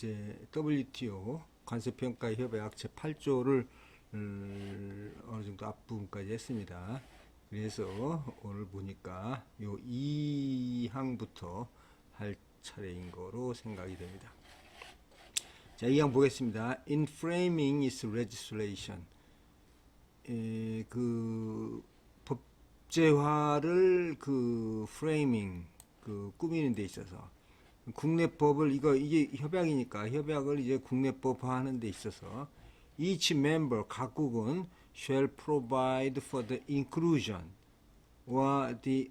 이제 WTO 관세평가 협약 제8조를 어느 정도 앞부분까지 했습니다. 그래서 오늘 보니까 요 2항부터 할 차례인 거로 생각이 됩니다. 자, 2항 보겠습니다. In framing its legislation. 그 법제화를 그 프레이밍 꾸미는 데 있어서 국내법을 이게 협약이니까 협약을 이제 국내법화하는 데 있어서 each member 각국은 shall provide for the inclusion or the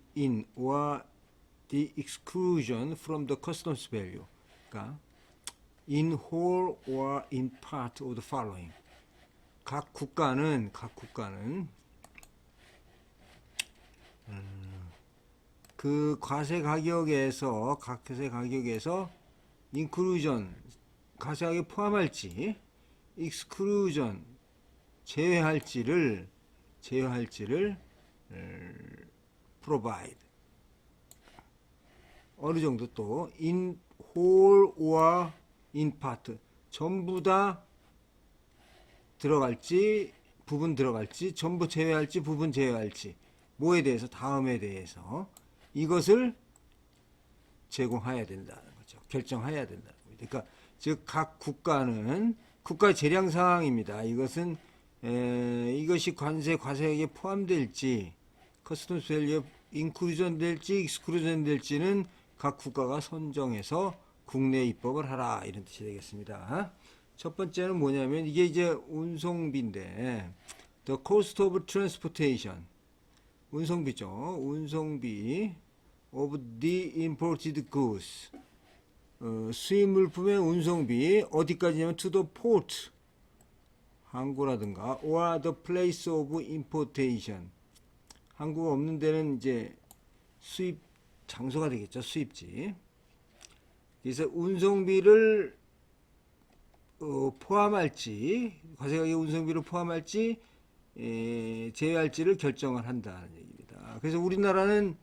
exclusion from the customs value. 그러니까 in whole or in part of the following. 각 국가는 그 과세 가격에서 각 과세 가격에서 인클루전 과세 가격 포함할지 익스클루전 제외할지를 provide 어느 정도 또 in whole or in part 전부 다 들어갈지 부분 들어갈지 전부 제외할지 부분 제외할지 뭐에 대해서 다음에 대해서 이것을 제공해야 된다는 거죠. 결정해야 된다는 거죠. 그러니까 즉 각 국가는 국가의 재량 사항입니다. 이것은 이것이 과세액에 포함될지 커스텀 밸류에 인클루전 될지 익스클루전 될지는 각 국가가 선정해서 국내 입법을 하라 이런 뜻이 되겠습니다. 첫 번째는 뭐냐면 이게 이제 운송비인데 the cost of transportation 운송비죠. 운송비 of the imported goods 수입 물품의 운송비 어디까지냐면 to the port 항구라든가 or the place of importation 항구가 없는 데는 이제 수입 장소가 되겠죠. 수입지. 그래서 운송비를 포함할지 과세가격 운송비를 포함할지 제외할지를 결정을 한다는 얘기입니다. 그래서 우리나라는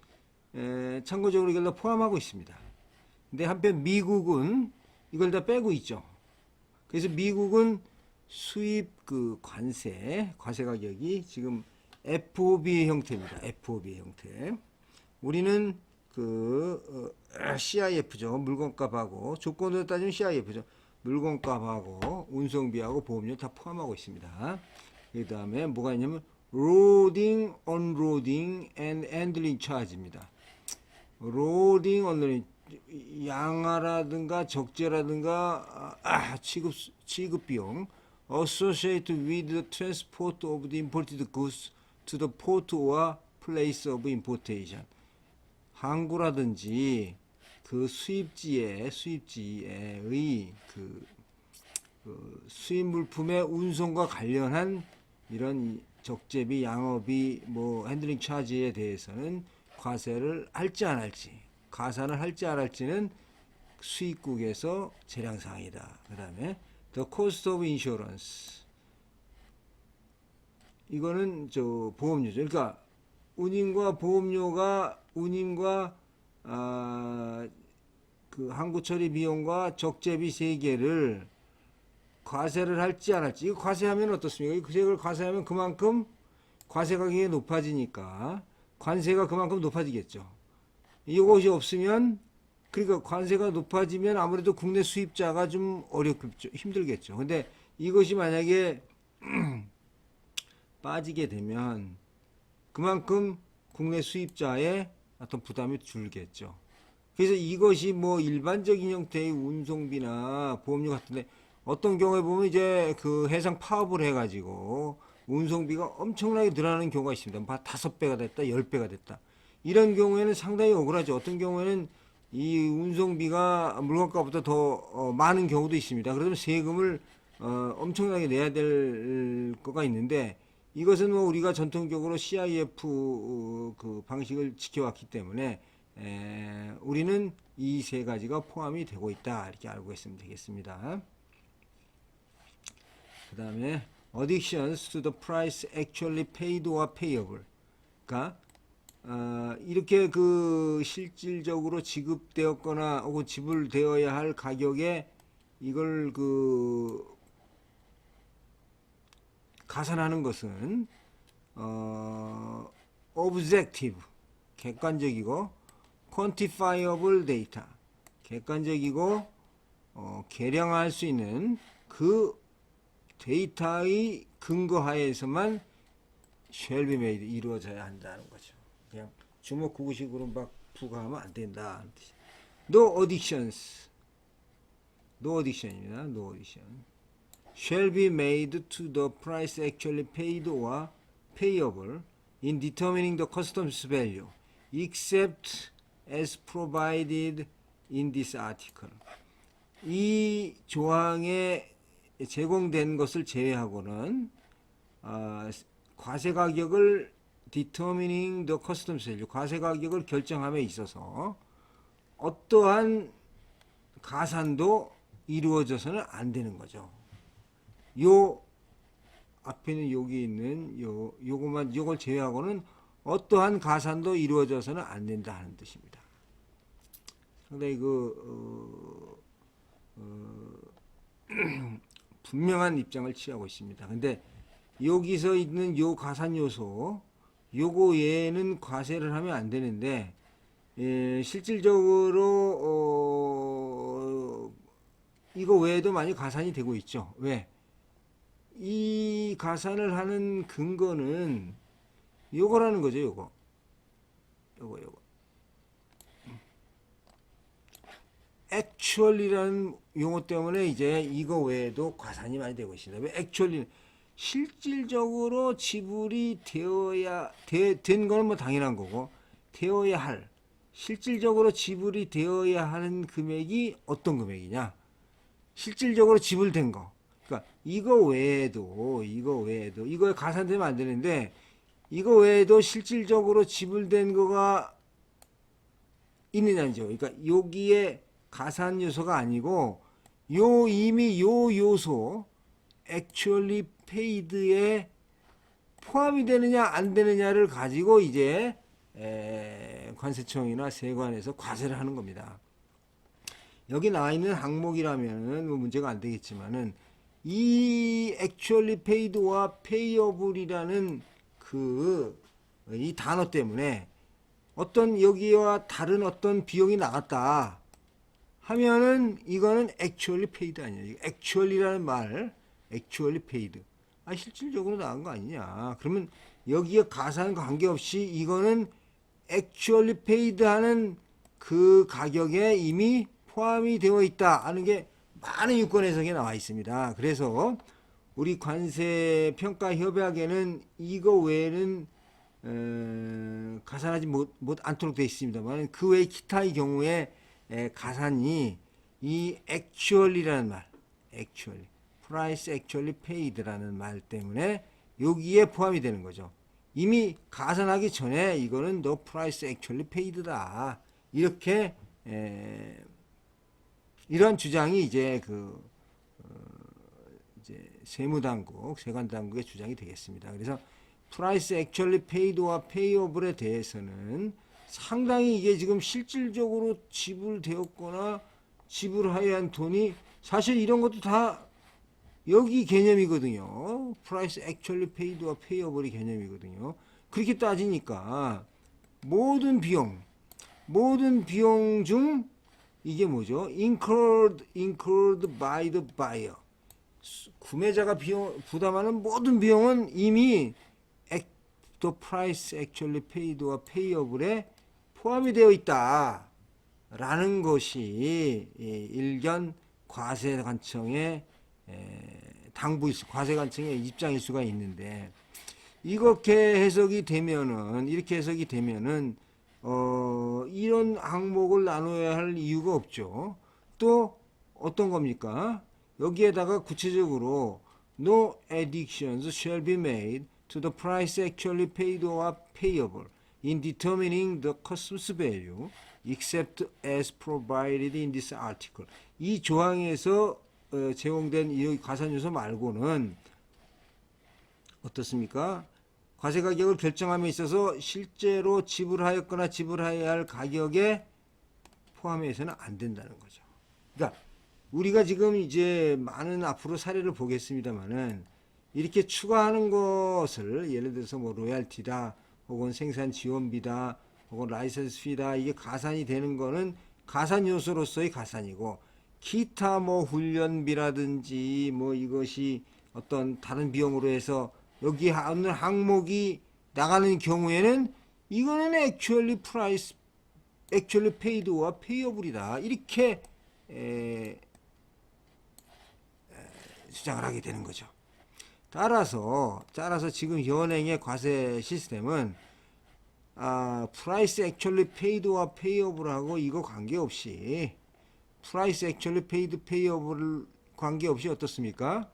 참고적으로 이걸 다 포함하고 있습니다. 근데 한편 미국은 이걸 다 빼고 있죠. 그래서 미국은 수입 그 과세 가격이 지금 FOB의 형태입니다. FOB의 형태. 우리는 그 CIF죠. 물건값하고 조건으로 따지면 CIF죠. 물건값하고 운송비하고 보험료 다 포함하고 있습니다. 그 다음에 뭐가 있냐면 loading, unloading and handling charge입니다. loading, unloading 양화라든가 적재라든가 취급 비용 associated with the transport of the imported goods to the port or place of importation 항구라든지 그 수입지의 그 수입 물품의 운송과 관련한 이런 적재비, 양어비, 뭐 핸들링 차지에 대해서는 과세를 할지 안 할지, 가산을 할지 안 할지는 수입국에서 재량 사항이다. 그다음에 the cost of insurance 이거는 저 보험료죠. 그러니까 운임과 보험료가 그 항구 처리 비용과 적재비 세 개를 과세를 할지 안 할지. 이거 과세하면 어떻습니까? 이걸 과세하면 그만큼 과세 가격이 높아지니까 관세가 그만큼 높아지겠죠. 이것이 없으면 그러니까 관세가 높아지면 아무래도 국내 수입자가 좀 어렵겠죠. 힘들겠죠. 근데 이것이 만약에 빠지게 되면 그만큼 국내 수입자의 어떤 부담이 줄겠죠. 그래서 이것이 뭐 일반적인 형태의 운송비나 보험료 같은데 어떤 경우에 보면 이제 그 해상 파업을 해가지고 운송비가 엄청나게 늘어나는 경우가 있습니다. 막 5배가 됐다, 10배가 됐다. 이런 경우에는 상당히 억울하죠. 어떤 경우에는 이 운송비가 물건가보다 더 많은 경우도 있습니다. 그러면 세금을 엄청나게 내야 될 거가 있는데 이것은 뭐 우리가 전통적으로 CIF 그 방식을 지켜왔기 때문에 우리는 이 세 가지가 포함이 되고 있다 이렇게 알고 있으면 되겠습니다. 그 다음에 additions to the price actually paid or payable. 그러니까 이렇게 그 실질적으로 지급되었거나 혹은 지불되어야 할 가격에 이걸 가산하는 것은 objective 객관적이고 quantifiable data 객관적이고 계량할 수 있는 그 데이터의 근거하에서만 shall be made 이루어져야 한다는 거죠. 그냥 주먹구구식으로 막 부과하면 안 된다. No additions. No addition입니다. No addition. Shall be made to the price actually paid or payable in determining the customs value, except as provided in this article. 이 조항에 제공된 것을 제외하고는 과세 가격을 determining the customs value, 과세 가격을 결정함에 있어서 어떠한 가산도 이루어져서는 안 되는 거죠. 요 앞에는 여기 있는 요걸 제외하고는 어떠한 가산도 이루어져서는 안 된다 하는 뜻입니다. 상당히 분명한 입장을 취하고 있습니다. 근데 여기서 있는 요 가산 요소 요거 외에는 과세를 하면 안 되는데 실질적으로 이거 외에도 많이 가산이 되고 있죠. 왜? 이 가산을 하는 근거는 요거라는 거죠. 요거. actual이라는 용어 때문에 이제 이거 외에도 가산이 많이 되고 있습니다. 왜 actually 실질적으로 지불이 되어야 된 거는 뭐 당연한 거고 되어야 할 실질적으로 지불이 되어야 하는 금액이 어떤 금액이냐? 실질적으로 지불된 거. 그러니까 이거 외에도 이거에 가산되면 안 되는데 이거 외에도 실질적으로 지불된 거가 있느냐죠. 그러니까 여기에 가산 요소가 아니고 이미 요 요소 actually paid에 포함이 되느냐 안 되느냐를 가지고 이제 관세청이나 세관에서 과세를 하는 겁니다. 여기 나와 있는 항목이라면 뭐 문제가 안 되겠지만은 이 actually paid와 payable이라는 이 단어 때문에 어떤 여기와 다른 어떤 비용이 나갔다 하면은 이거는 actually paid 아니에요. actually라는 말, actually paid. 실질적으로 나간 거 아니냐. 그러면 여기에 가산 관계없이 이거는 actually paid 하는 그 가격에 이미 포함이 되어 있다 하는 게 많은 유권 해석에 나와 있습니다. 그래서 우리 관세평가협약에는 이거 외에는 가산하지 않도록 되어 있습니다만 그 외 기타의 경우에 가산이 이 actually라는 말, actually, price actually paid라는 말 때문에 여기에 포함이 되는 거죠. 이미 가산하기 전에 이거는 no price actually paid다. 이렇게 이런 주장이 이제 이제 세무당국, 세관당국의 주장이 되겠습니다. 그래서 price actually paid와 payable에 대해서는 상당히 이게 지금 실질적으로 지불되었거나 지불해야 한 돈이 사실 이런 것도 다 여기 개념이거든요. price actually paid와 payable이 개념이거든요. 그렇게 따지니까 모든 비용 중 이게 뭐죠? incurred by the buyer. 구매자가 부담하는 모든 비용은 이미 the price actually paid와 payable에 포함이 되어 있다. 라는 것이 일견 과세관청의 과세관청의 입장일 수가 있는데 이렇게 해석이 되면은 이런 항목을 나눠야 할 이유가 없죠. 또 어떤 겁니까? 여기에다가 구체적으로 no additions shall be made to the price actually paid or payable in determining the customs value except as provided in this article. 이 조항에서 제공된 이 가산요소 말고는 어떻습니까? 과세 가격을 결정함에 있어서 실제로 지불하였거나 지불해야 할 가격에 포함해서는 안 된다는 거죠. 그러니까 우리가 지금 이제 많은 앞으로 사례를 보겠습니다만은 이렇게 추가하는 것을 예를 들어서 뭐 로얄티다 혹은 생산 지원비다 혹은 라이선스 피다 이게 가산이 되는 거는 가산 요소로서의 가산이고 기타 뭐 훈련비라든지 뭐 이것이 어떤 다른 비용으로 해서 여기 어느 항목이 나가는 경우에는 이거는 액츄얼리 프라이스 액츄얼리 페이드와 페이어블이다 이렇게 주장을 하게 되는 거죠. 따라서 지금 현행의 과세 시스템은 프라이스 액츄얼리 페이드와 페이어블하고 이거 관계없이 프라이스 액츄얼리 페이드 페이어블 관계없이 어떻습니까?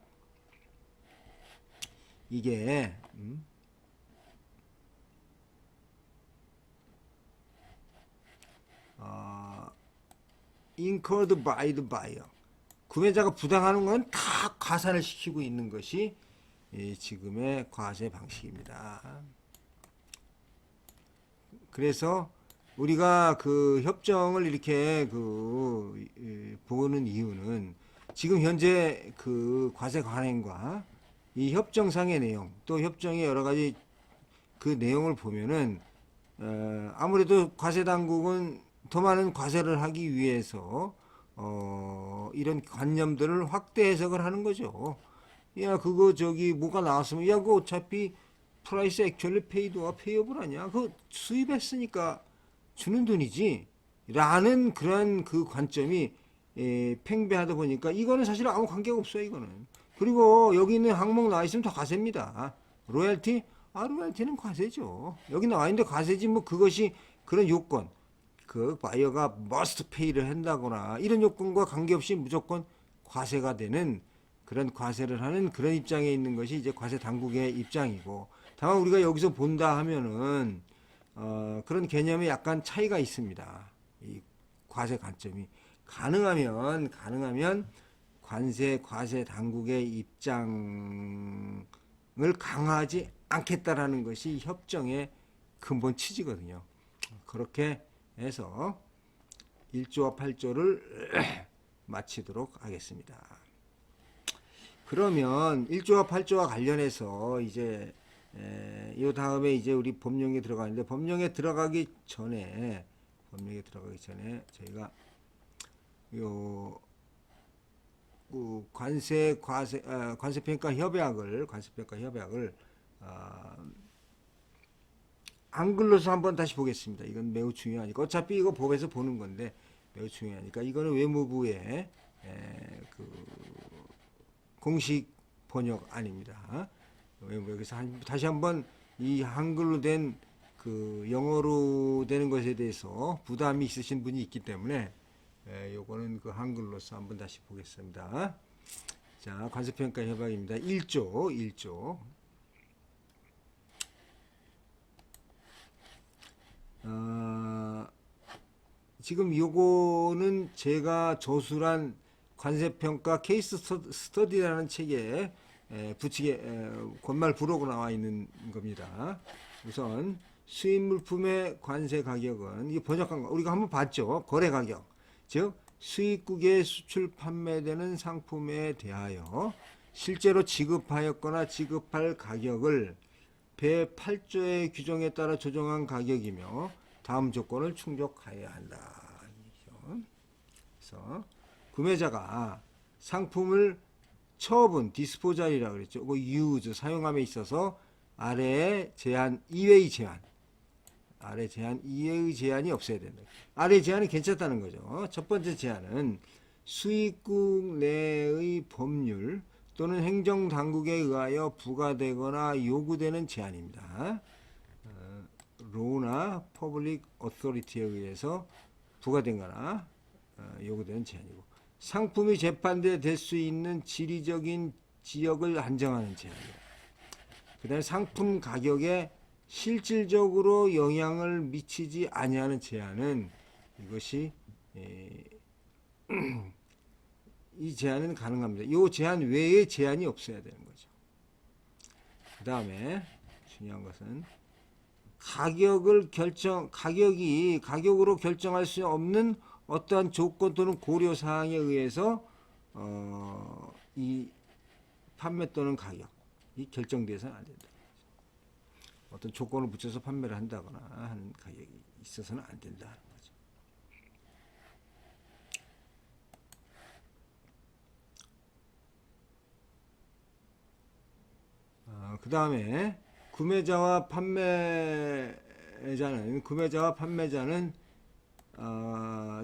이게 incurred by the buyer 구매자가 부담하는 건 다 가산을 시키고 있는 것이 지금의 과세 방식입니다. 그래서 우리가 그 협정을 이렇게 보는 이유는 지금 현재 그 과세 관행과 이 협정상의 내용 또 협정의 여러 가지 그 내용을 보면은 아무래도 과세 당국은 더 많은 과세를 하기 위해서 이런 관념들을 확대 해석을 하는 거죠. 야 그거 저기 뭐가 나왔으면 야 그거 어차피 프라이스 액츄얼리 페이드와 페이어블 아니야? 그거 수입했으니까 주는 돈이지 라는 그런 그 관점이 팽배하다 보니까 이거는 사실 아무 관계가 없어요. 이거는. 그리고 여기 있는 항목 나와 있으면 다 과세입니다. 로얄티? 로얄티는 과세죠. 여기 나와 있는데 과세지 뭐 그것이 그런 요건 그 바이어가 must pay를 한다거나 이런 요건과 관계없이 무조건 과세가 되는 그런 과세를 하는 그런 입장에 있는 것이 이제 과세 당국의 입장이고 다만 우리가 여기서 본다 하면은 그런 개념에 약간 차이가 있습니다. 이 과세 관점이 가능하면 과세 당국의 입장을 강화하지 않겠다라는 것이 협정의 근본 취지거든요. 그렇게 해서 1조와 8조를 마치도록 하겠습니다. 그러면 1조와 8조와 관련해서 이제 이 다음에 이제 우리 법령에 들어가는데 법령에 들어가기 전에 저희가 요 관세평가 협약을 한글로서 한번 다시 보겠습니다. 이건 매우 중요하니까 어차피 이거 법에서 보는 건데 매우 중요하니까 이거는 외무부의 그 공식 번역 아닙니다. 여기서 다시 한번 이 한글로 된 그 영어로 되는 것에 대해서 부담이 있으신 분이 있기 때문에 요거는 그 한글로서 한번 다시 보겠습니다. 자, 관세평가 협약입니다. 1조. 지금 요거는 제가 저술한 관세평가 케이스 스터디라는 책에 붙이게 권말 부록으로 나와 있는 겁니다. 우선 수입 물품의 관세 가격은 이게 번역한 거 우리가 한번 봤죠. 거래 가격 즉 수입국에 수출 판매되는 상품에 대하여 실제로 지급하였거나 지급할 가격을 배8조의 규정에 따라 조정한 가격이며 다음 조건을 충족하여야 한다. 그래서 구매자가 상품을 처분, 디스포잘이라고 그랬죠. 그 use, 사용함에 있어서 아래의 제한 이외의 제한이 없어야 된다. 아래의 제한이 괜찮다는 거죠. 첫 번째 제한은 수입국 내의 법률 또는 행정당국에 의하여 부과되거나 요구되는 제한입니다. 로나 퍼블릭 어토리티에 의해서 부과된거나 요구되는 제한이고 상품이 재판대 될 수 있는 지리적인 지역을 한정하는 제한이고 그 다음에 상품 가격에 실질적으로 영향을 미치지 아니하는 제한은 이것이 이 제한은 가능합니다. 이 제한 외에 제한이 없어야 되는 거죠. 그 다음에 중요한 것은 가격으로 결정할 수 없는 어떠한 조건 또는 고려 사항에 의해서 이 판매 또는 가격이 결정돼서는 안 된다. 어떤 조건을 붙여서 판매를 한다거나 하는 가격이 있어서는 안 된다는 거죠. 그 다음에 구매자와 판매자는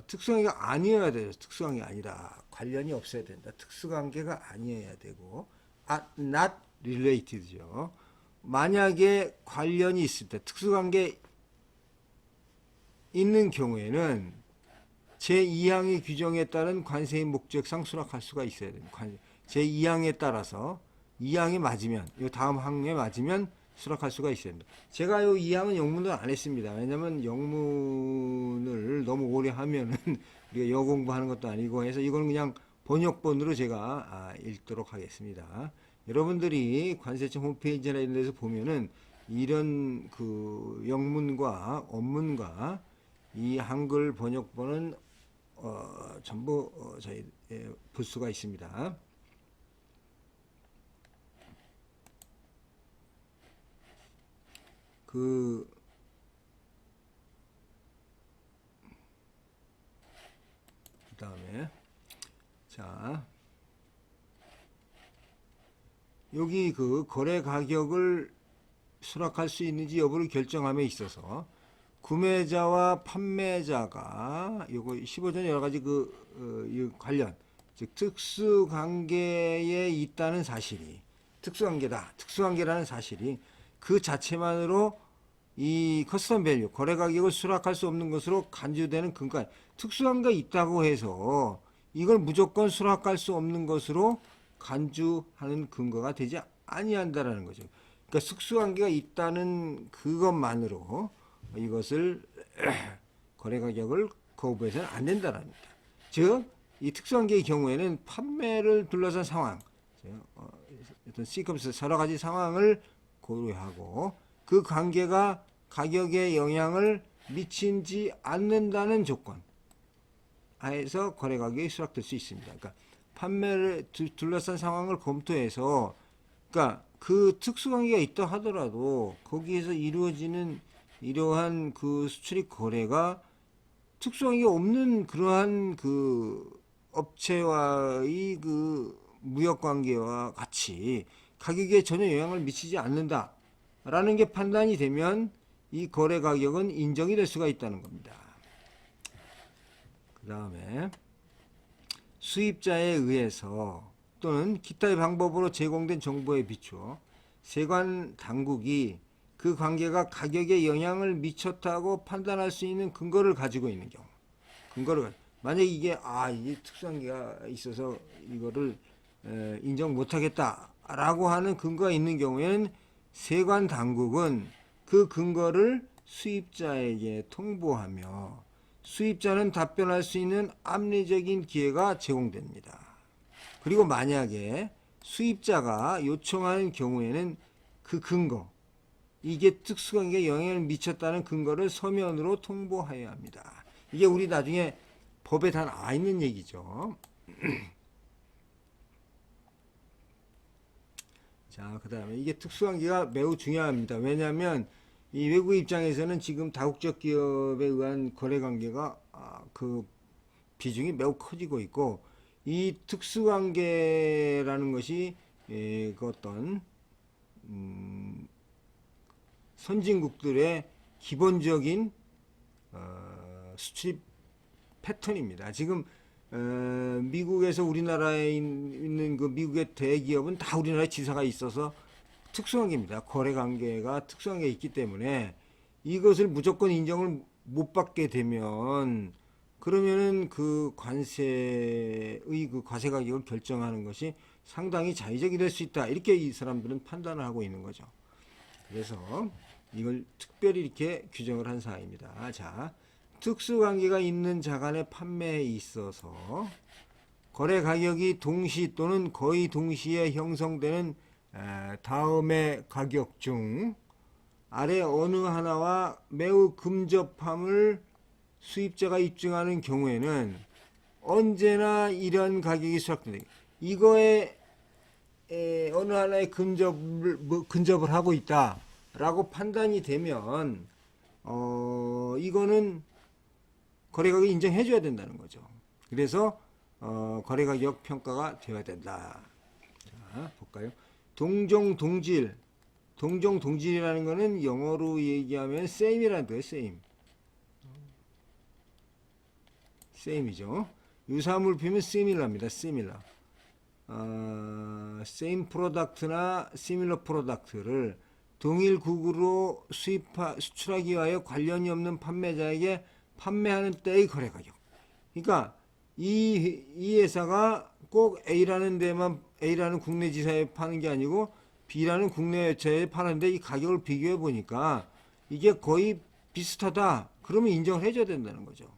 특수관계가 아니어야 돼요. 특수관계가 아니라 관련이 없어야 된다. 특수관계가 아니어야 되고 not related죠. 만약에 관련이 있을 때 특수관계 있는 경우에는 제2항의 규정에 따른 관세의 목적상 수락할 수가 있어야 됩니다. 제2항에 따라서 2항에 맞으면 이 다음 항에 맞으면 수락할 수가 있어야 됩니다. 제가 이 2항은 영문을 안 했습니다. 왜냐면 영문을 너무 오래 하면은 우리가 여 공부하는 것도 아니고 해서 이건 그냥 번역본으로 제가 읽도록 하겠습니다. 여러분들이 관세청 홈페이지나 이런 데서 보면은 이런 그 영문과 원문과 이 한글 번역본은 전부 저희 볼 수가 있습니다. 그 다음에 자 여기 그 거래 가격을 수락할 수 있는지 여부를 결정함에 있어서 구매자와 판매자가 요거 15전 여러 가지 관련 즉 특수관계에 있다는 사실이 특수관계라는 사실이 그 자체만으로 이 커스텀 밸류 거래 가격을 수락할 수 없는 것으로 간주되는 근거 특수관계가 있다고 해서 이걸 무조건 수락할 수 없는 것으로 간주하는 근거가 되지 아니한다라는 거죠. 그러니까 특수관계가 있다는 그것만으로 이것을 거래 가격을 거부해서는 안 된다는 겁니다. 즉, 이 특수관계의 경우에는 판매를 둘러싼 상황, 어떤 시퀀스 여러 가지 상황을 고려하고 그 관계가 가격에 영향을 미치지 않는다는 조건 하에서 거래 가격이 수락될 수 있습니다. 그러니까 판매를 둘러싼 상황을 검토해서 그러니까 그 특수관계가 있다 하더라도 거기에서 이루어지는 이러한 그 수출입 거래가 특수관계가 없는 그러한 그 업체와의 그 무역 관계와 같이 가격에 전혀 영향을 미치지 않는다라는 게 판단이 되면 이 거래 가격은 인정이 될 수가 있다는 겁니다. 그 다음에 수입자에 의해서 또는 기타의 방법으로 제공된 정보에 비추어 세관 당국이 그 관계가 가격에 영향을 미쳤다고 판단할 수 있는 근거를 가지고 있는 경우, 만약 이게 특수관계가 있어서 이거를 인정 못하겠다라고 하는 근거가 있는 경우에는 세관 당국은 그 근거를 수입자에게 통보하며 수입자는 답변할 수 있는 합리적인 기회가 제공됩니다. 그리고 만약에 수입자가 요청하는 경우에는 그 근거, 이게 특수관계에 영향을 미쳤다는 근거를 서면으로 통보해야 합니다. 이게 우리 나중에 법에 다 나와 있는 얘기죠. 자, 그 다음에 이게 특수관계가 매우 중요합니다. 왜냐하면 이 외국 입장에서는 지금 다국적 기업에 의한 거래관계가 그 비중이 매우 커지고 있고 이 특수관계라는 것이 그 어떤 선진국들의 기본적인 수출입 패턴입니다. 지금 미국에서 우리나라에 있는 그 미국의 대기업은 다 우리나라에 지사가 있어서 특수관계입니다. 거래관계가 특수관계가 있기 때문에 이것을 무조건 인정을 못 받게 되면 그러면은 그 관세의 그 과세 가격을 결정하는 것이 상당히 자의적이 될 수 있다. 이렇게 이 사람들은 판단을 하고 있는 거죠. 그래서 이걸 특별히 이렇게 규정을 한 사항입니다. 자, 특수관계가 있는 자간의 판매에 있어서 거래 가격이 동시 또는 거의 동시에 형성되는 다음의 가격 중 아래 어느 하나와 매우 근접함을 수입자가 입증하는 경우에는 언제나 이런 가격이 수락된다. 이거에 어느 하나에 근접을 하고 있다라고 판단이 되면 이거는 거래가격 인정해줘야 된다는 거죠. 그래서 거래가격 평가가 되어야 된다. 자, 볼까요? 동종동질이라는 거는 영어로 얘기하면 same이라는 거예요. same이죠. 유사물품은 similar입니다. similar. same product나 similar product를 동일 국으로 수출하기 위하여 관련이 없는 판매자에게 판매하는 때의 거래가격. 그러니까 이 회사가 꼭 A라는 국내 지사에 파는 게 아니고 B라는 국내 회사에 파는데 이 가격을 비교해 보니까 이게 거의 비슷하다. 그러면 인정을 해줘야 된다는 거죠.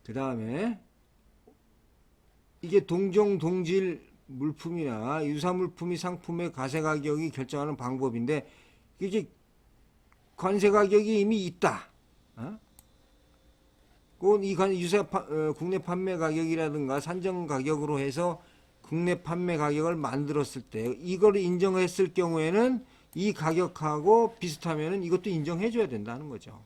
그 다음에 이게 동질 물품이나 유사물품이 상품의 과세 가격이 결정하는 방법인데 이게 관세 가격이 이미 있다. 이 국내 판매 가격이라든가 산정 가격으로 해서 국내 판매 가격을 만들었을 때 이걸 인정했을 경우에는 이 가격하고 비슷하면은 이것도 인정해줘야 된다는 거죠.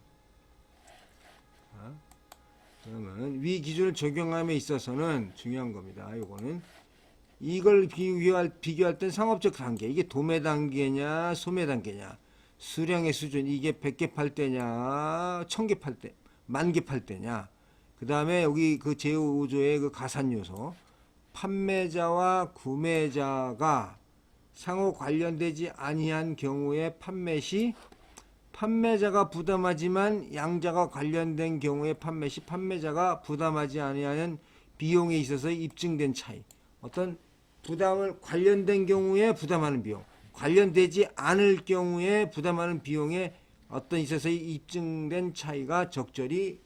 그러면 위 기준을 적용함에 있어서는 중요한 겁니다. 요거는 이걸 비교할 땐 상업적 단계, 이게 도매 단계냐 소매 단계냐, 수량의 수준, 이게 100개 팔 때냐 1000개 팔 때, 10,000개 팔 때냐, 그 다음에 여기 그 제5조의 그 가산 요소, 판매자와 구매자가 상호 관련되지 아니한 경우에 판매 시 판매자가 부담하지만 양자가 관련된 경우에 판매 시 판매자가 부담하지 아니하는 비용에 있어서 입증된 차이. 어떤 부담을 관련된 경우에 부담하는 비용, 관련되지 않을 경우에 부담하는 비용에 어떤 있어서 입증된 차이가 적절히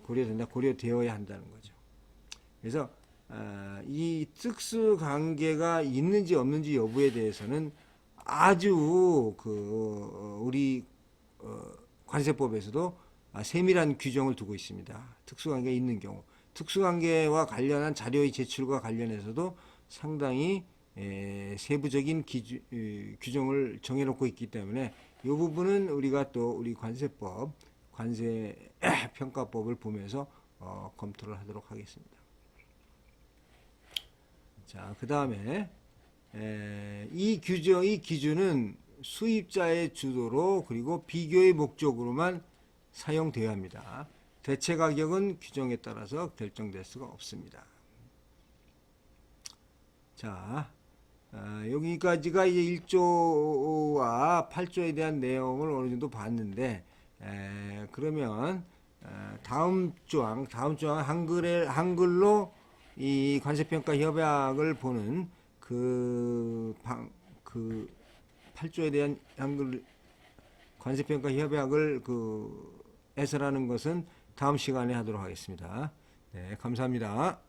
고려되어야 한다는 거죠. 그래서 이 특수 관계가 있는지 없는지 여부에 대해서는 아주 우리 관세법에서도 세밀한 규정을 두고 있습니다. 특수관계가 있는 경우, 특수관계와 관련한 자료의 제출과 관련해서도 상당히 세부적인 규정을 정해놓고 있기 때문에 이 부분은 우리가 또 우리 관세법, 관세평가법을 보면서 검토를 하도록 하겠습니다. 자, 그 다음에 이 기준은 수입자의 주도로 그리고 비교의 목적으로만 사용되어야 합니다. 대체 가격은 규정에 따라서 결정될 수가 없습니다. 자, 여기까지가 이제 1조와 8조에 대한 내용을 어느 정도 봤는데, 그러면 다음 조항 한글로 이 관세평가 협약을 보는 그 8조에 대한 한글 관세평가 협약을 해설하는 것은 다음 시간에 하도록 하겠습니다. 네, 감사합니다.